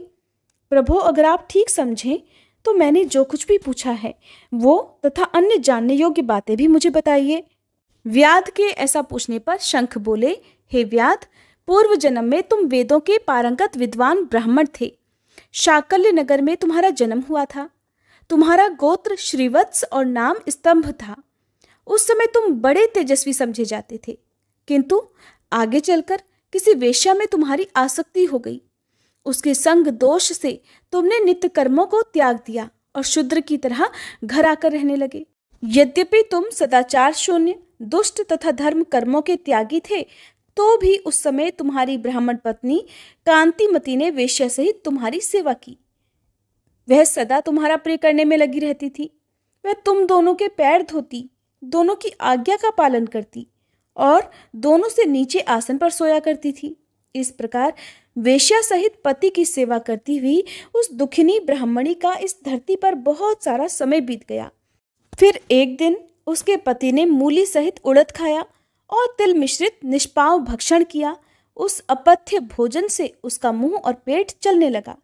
प्रभु, अगर आप ठीक समझें तो मैंने जो कुछ भी पूछा है वो तथा अन्य जानने योग्य बातें भी मुझे बताइए। व्याध के ऐसा पूछने पर शंख बोले, हे व्याध, पूर्व जन्म में तुम वेदों के पारंगत विद्वान ब्राह्मण थे। शाकल्य नगर में तुम्हारा जन्म हुआ था। तुम्हारा गोत्र श्रीवत्स और नाम स्तंभ था। उस समय तुम बड़े तेजस्वी समझे जाते थे, किंतु आगे चलकर किसी वेश्या में तुम्हारी आसक्ति हो गई। उसके संग दोष से तुमने नित्य कर्मों को त्याग दिया और शूद्र की तरह घर आकर रहने लगे। यद्यपि तुम सदाचार शून्य, दुष्ट तथा धर्म कर्मों के त्यागी थे, तो भी उस समय तुम्हारी ब्राह्मण पत्नी कांतिमती ने वेश्या सहित तुम्हारी सेवा की। वह सदा तुम्हारा प्रिय करने में लगी रहती थी। वह तुम दोनों के पैर धोती, दोनों की आज्ञा का पालन करती और दोनों से नीचे आसन पर सोया करती थी। इस प्रकार वेश्या सहित पति की सेवा करती हुई उस दुखिनी ब्राह्मणी का इस धरती पर बहुत सारा समय बीत गया। फिर एक दिन उसके पति ने मूली सहित उड़द खाया और तिल मिश्रित निष्पाव भक्षण किया। उस अपथ्य भोजन से उसका मुंह और पेट चलने लगा।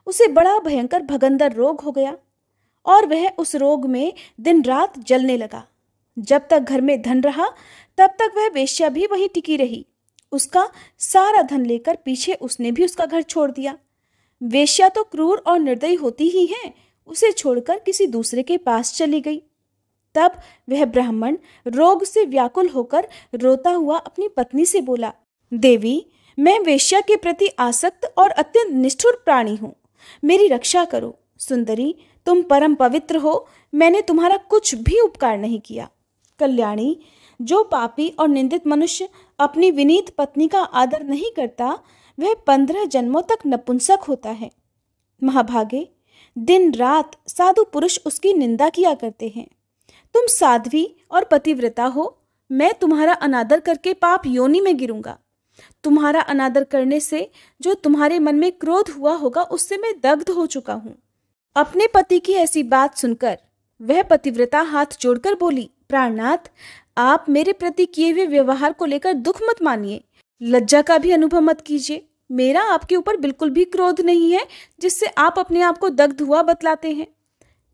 उसे बड़ा भयंकर भगंदर रोग हो गया और वह उस रोग में दिन रात जलने लगा। जब तक घर में धन रहा तब तक वह वेश्या भी वहीं टिकी रही। उसका सारा धन लेकर पीछे उसने भी उसका घर छोड़ दिया। वेश्या तो क्रूर और निर्दयी होती ही है, उसे छोड़कर किसी दूसरे के पास चली गई। तब वह ब्राह्मण रोग से व्याकुल होकर रोता हुआ अपनी पत्नी से बोला, देवी, मैं वेश्या के प्रति आसक्त और अत्यंत निष्ठुर प्राणी हूँ, मेरी रक्षा करो। सुंदरी, तुम परम पवित्र हो, मैंने तुम्हारा कुछ भी उपकार नहीं किया। कल्याणी, जो पापी और निंदित मनुष्य अपनी विनीत पत्नी का आदर नहीं करता, वह 15 जन्मों तक नपुंसक होता है। महाभागे, दिन रात साधु पुरुष उसकी निंदा किया करते हैं। तुम साध्वी और पतिव्रता हो, मैं तुम्हारा अनादर करके पाप योनि में गिरूंगा। तुम्हारा अनादर करने से जो तुम्हारे मन में क्रोध हुआ होगा, उससे मैं दग्ध हो चुका हूँ। अपने पति की ऐसी बात सुनकर वह पतिव्रता हाथ जोड़कर बोली, प्राणनाथ, आप मेरे प्रति किए हुए व्यवहार को लेकर दुख मत मानिए, लज्जा का भी अनुभव मत कीजिए। मेरा आपके ऊपर बिल्कुल भी क्रोध नहीं है जिससे आप अपने आप को दग्ध हुआ बतलाते हैं।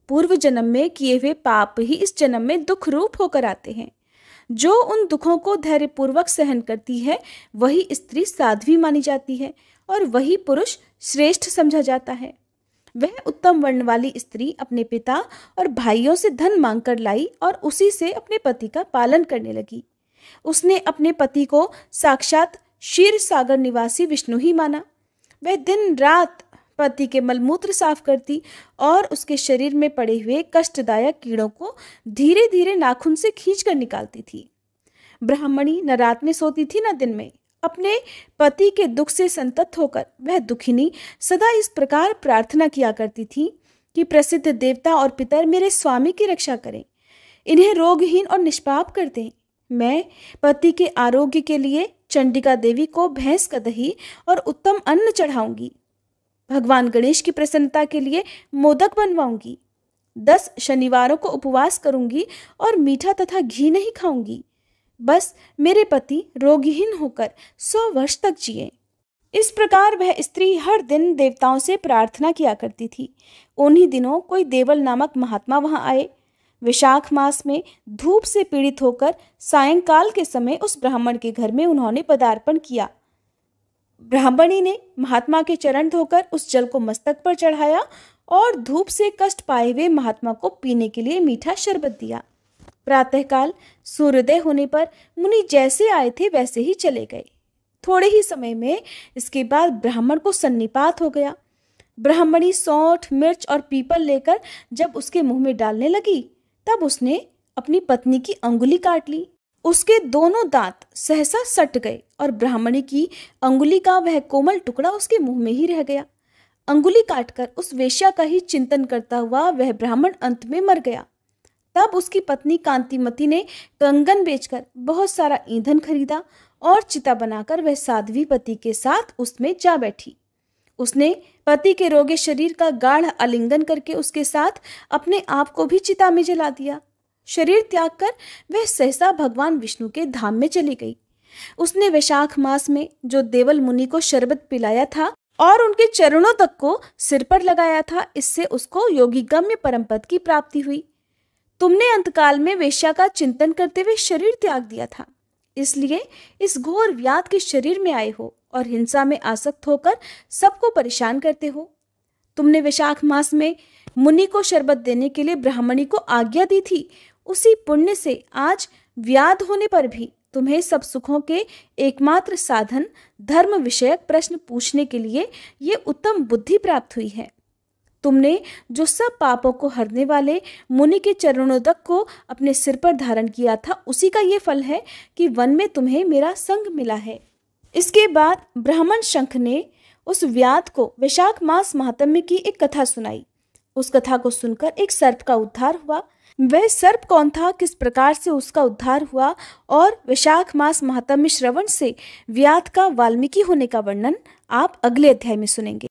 पूर्व जन्म में किए हुए पाप ही इस जन्म में दुख रूप होकर आते हैं। जो उन दुखों को धैर्यपूर्वक सहन करती है वही स्त्री साध्वी मानी जाती है और वही पुरुष श्रेष्ठ समझा जाता है। वह उत्तम वर्ण वाली स्त्री अपने पिता और भाइयों से धन मांगकर लाई और उसी से अपने पति का पालन करने लगी। उसने अपने पति को साक्षात क्षीर सागर निवासी विष्णु ही माना। वह दिन रात पति के मलमूत्र साफ करती और उसके शरीर में पड़े हुए कष्टदायक कीड़ों को धीरे धीरे नाखून से खींचकर निकालती थी। ब्राह्मणी न रात में सोती थी न दिन में। अपने पति के दुख से संतप्त होकर वह दुखिनी सदा इस प्रकार प्रार्थना किया करती थी कि प्रसिद्ध देवता और पितर मेरे स्वामी की रक्षा करें, इन्हें रोगहीन और निष्पाप कर दें। मैं पति के आरोग्य के लिए चंडिका देवी को भैंस का दही और उत्तम अन्न चढ़ाऊंगी। भगवान गणेश की प्रसन्नता के लिए मोदक बनवाऊंगी। 10 शनिवारों को उपवास करूंगी और मीठा तथा घी नहीं खाऊंगी। बस मेरे पति रोगहीन होकर 100 वर्ष तक जिए। इस प्रकार वह स्त्री हर दिन देवताओं से प्रार्थना किया करती थी। उन्हीं दिनों कोई देवल नामक महात्मा वहां आए। विशाख मास में धूप से पीड़ित होकर सायंकाल के समय उस ब्राह्मण के घर में उन्होंने पदार्पण किया। ब्राह्मणी ने महात्मा के चरण धोकर उस जल को मस्तक पर चढ़ाया और धूप से कष्ट पाए हुए महात्मा को पीने के लिए मीठा शरबत दिया। प्रातःकाल सूर्योदय होने पर मुनि जैसे आए थे वैसे ही चले गए। थोड़े ही समय में इसके बाद ब्राह्मण को सन्निपात हो गया। ब्राह्मणी सौंठ, मिर्च और पीपल लेकर जब उसके मुंह में डालने लगी तब उसने अपनी पत्नी की अंगुली काट ली। उसके दोनों दांत सहसा सट गए और ब्राह्मणी की अंगुली का वह कोमल टुकड़ा उसके मुंह में ही रह गया। अंगुली काटकर उस वेश्या का ही चिंतन करता हुआ वह ब्राह्मण अंत में मर गया। तब उसकी पत्नी कांतिमती ने कंगन बेचकर बहुत सारा ईंधन खरीदा और चिता बनाकर वह साध्वी पति के साथ उसमें जा बैठी। उसने पति के रोगे शरीर का गाढ़ आलिंगन करके उसके साथ अपने आप को भी चिता में जला दिया। शरीर त्याग कर वह सहसा भगवान विष्णु के धाम में चली गई। उसने वैशाख मास में जो देवल मुनि को शरबत पिलाया था और उनके चरणों तक को सिर पर लगाया था, इससे उसको योगी गम्य परम पद की प्राप्ति हुई। तुमने अंतकाल में वेश्या का चिंतन करते हुए शरीर त्याग दिया था, इसलिए इस घोर व्याध के शरीर में आए हो और हिंसा में आसक्त होकर सबको परेशान करते हो। तुमने वैशाख मास में मुनि को शरबत देने के लिए ब्राह्मणी को आज्ञा दी थी, उसी पुण्य से आज व्याध होने पर भी तुम्हें सब सुखों के एकमात्र साधन धर्म विषयक प्रश्न पूछने के लिए ये उत्तम बुद्धि प्राप्त हुई है। तुमने जो सब पापों को हरने वाले मुनि के चरणोदक को अपने सिर पर धारण किया था, उसी का ये फल है कि वन में तुम्हें मेरा संग मिला है। इसके बाद ब्राह्मण शंख ने उस व्याध को वैशाख मास महात्म्य की एक कथा सुनाई। उस कथा को सुनकर एक सर्प का उद्धार हुआ। वह सर्प कौन था, किस प्रकार से उसका उद्धार हुआ और वैशाख मास महात्म्य श्रवण से व्याध का वाल्मीकि होने का वर्णन आप अगले अध्याय में सुनेंगे।